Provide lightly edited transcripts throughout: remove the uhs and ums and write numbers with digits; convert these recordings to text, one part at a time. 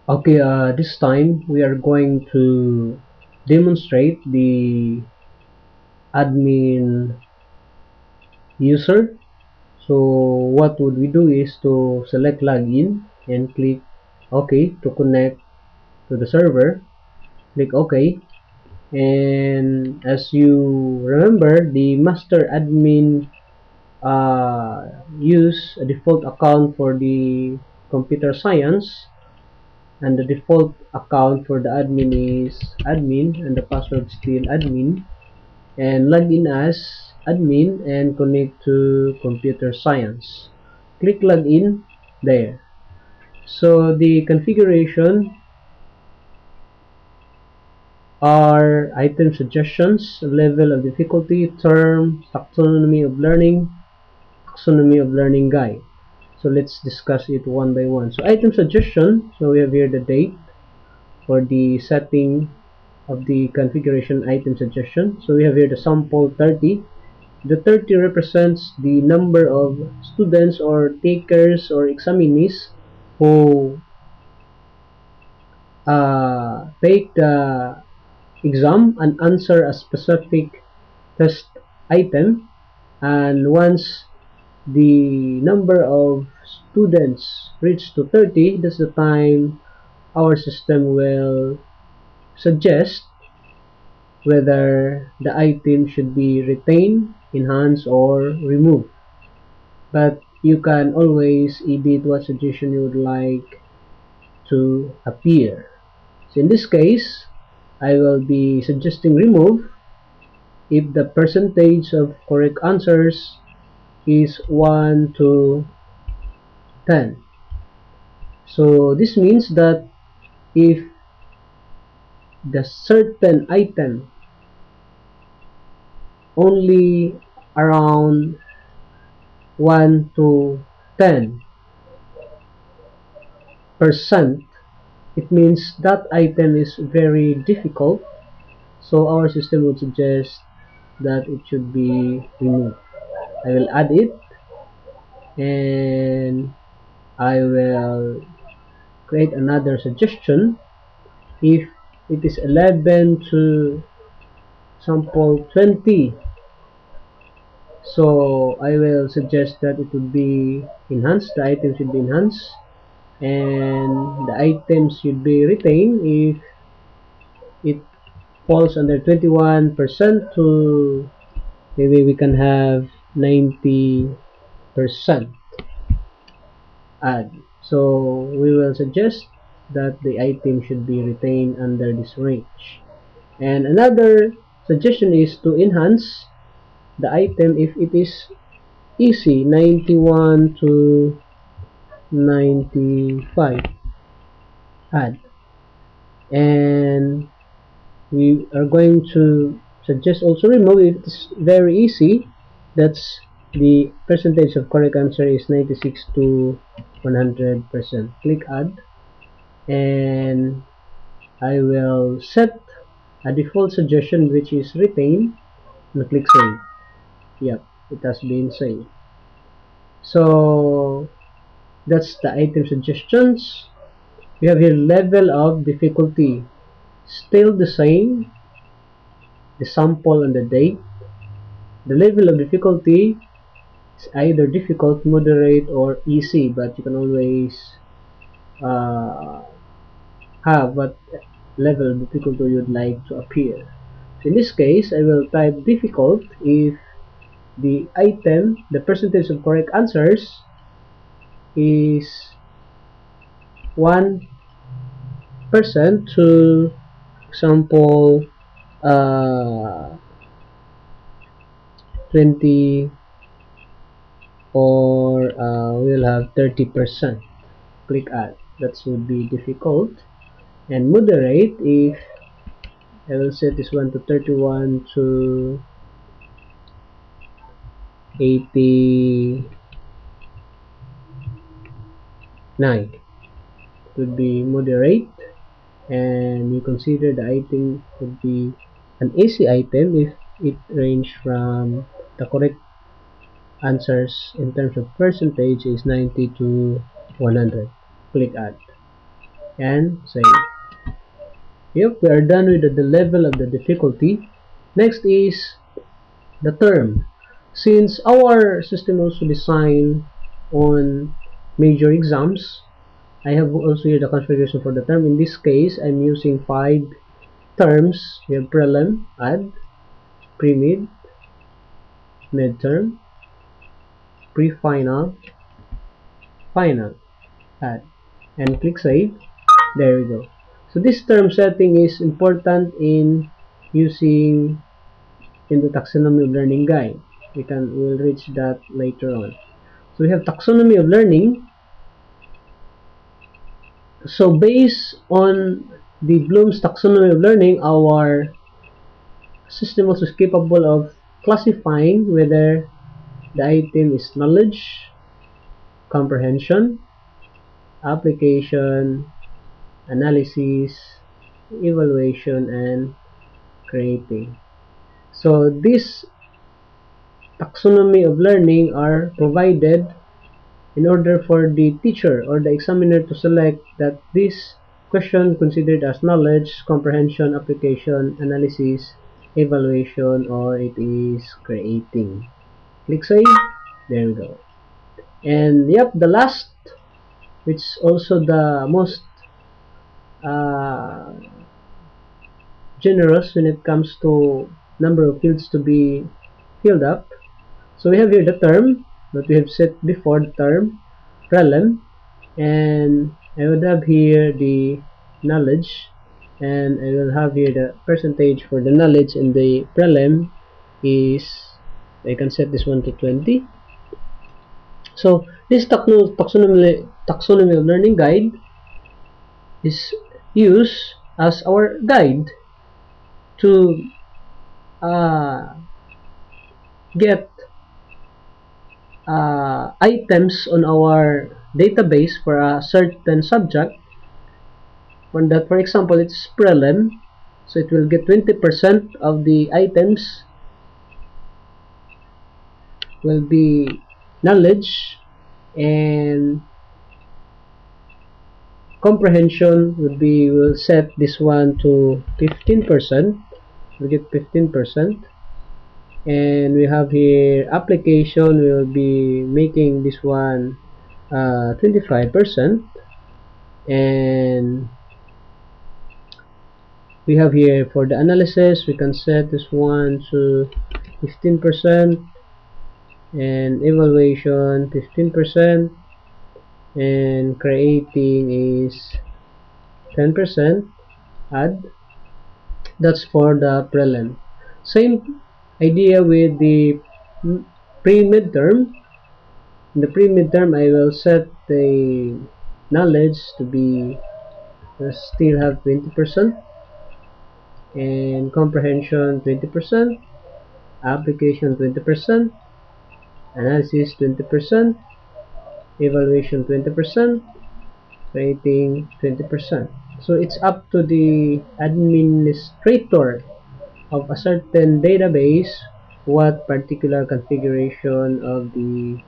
Okay, this time we are going to demonstrate the admin user. So what would we do is to select login and click OK to connect to the server. Click OK, and as you remember, the master admin use a default account for the computer science, and the default account for the admin is admin, and the password still admin, and log in as admin and connect to computer science. Click login there. So the configuration are item suggestions, level of difficulty, term, taxonomy of learning guide. So let's discuss it one by one. So item suggestion, so we have here the date for the setting of the configuration item suggestion. So we have here the sample 30. The 30 represents the number of students or takers or examinees who take the exam and answer a specific test item, and once the number of students reach to 30, that's the time our system will suggest whether the item should be retained, enhanced, or removed. But you can always edit what suggestion you would like to appear. So in this case, I will be suggesting remove if the percentage of correct answers is 1 to 10. So this means that if the certain item only around 1 to 10%, it means that item is very difficult, so our system would suggest that it should be removed. I will add it, and I will create another suggestion. If it is 11 to sample 20, so I will suggest that it would be enhanced, the item should be enhanced, and the items should be retained if it falls under 21% to maybe we can have 90% add. So we will suggest that the item should be retained under this range. And another suggestion is to enhance the item if it is easy, 91 to 95, add. And we are going to suggest also remove if it's very easy, that's the percentage of correct answer is 96 to 100%. Click add, and I will set a default suggestion which is retain, and click save. Yep, it has been saved. So that's the item suggestions. We have here level of difficulty, still the same, the sample and the date. The level of difficulty is either difficult, moderate, or easy, but you can always uh, have what level of difficulty you'd like to appear. So in this case, I will type difficult if the item, the percentage of correct answers is 1% to example 20, or we'll have 30%. Click add. That would be difficult. And moderate if I will set this one to 31 to 89. It would be moderate, and you consider the item would be an easy item if it range from the correct answers in terms of percentage is 90 to 100. Click add. and save. Yep, we are done with the level of the difficulty. Next is the term. Since our system also designed on major exams, I have also here the configuration for the term. In this case, I'm using 5 terms. We have prelim, add, pre-mid, midterm, pre-final, final, add, and click save. There we go. So this term setting is important in using in the taxonomy of learning guide. We'll reach that later on. So we have taxonomy of learning. So based on the Bloom's taxonomy of learning, our system also is capable of classifying whether the item is knowledge, comprehension, application, analysis, evaluation, and creating. So this taxonomy of learning are provided in order for the teacher or the examiner to select that this question considered as knowledge, comprehension, application, analysis, evaluation, or it is creating. Click save. There we go. And yep, the last, which is also the most uh, generous when it comes to number of fields to be filled up. So we have here the term that we have set before, the term prelim, and I would have here the knowledge, and I will have here the percentage for the knowledge, and the prelim is, I can set this one to 20. So this taxonomy of learning guide is used as our guide to get items on our database for a certain subject. When that, for example, it's prelim, so it will get 20% of the items will be knowledge, and comprehension will set this one to 15%. We get 15%. And we have here application, we will be making this one 25%, and we have here for the analysis, we can set this one to 15%, and evaluation 15%, and creating is 10%. Add. That's for the prelim. Same idea with the pre-midterm. In the pre-midterm, I will set the knowledge to be still have 20%, and comprehension 20%, application 20%, analysis 20%, evaluation 20%, rating 20%. So it's up to the administrator of a certain database what particular configuration of the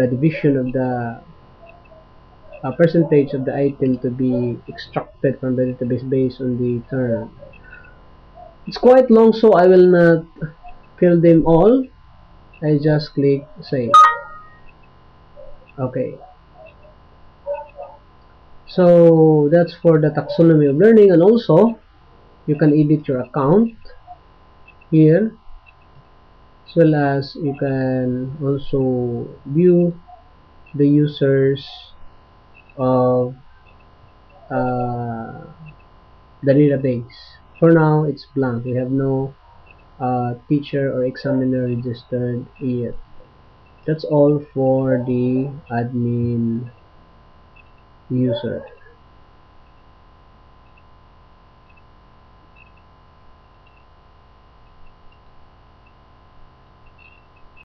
division of the percentage of the item to be extracted from the database based on the term. It's quite long, so I will not fill them all. I just click save. Okay. So that's for the taxonomy of learning, and also you can edit your account here, as well as you can also view the users of the database. For now, it's blank. We have no teacher or examiner registered yet. That's all for the admin user.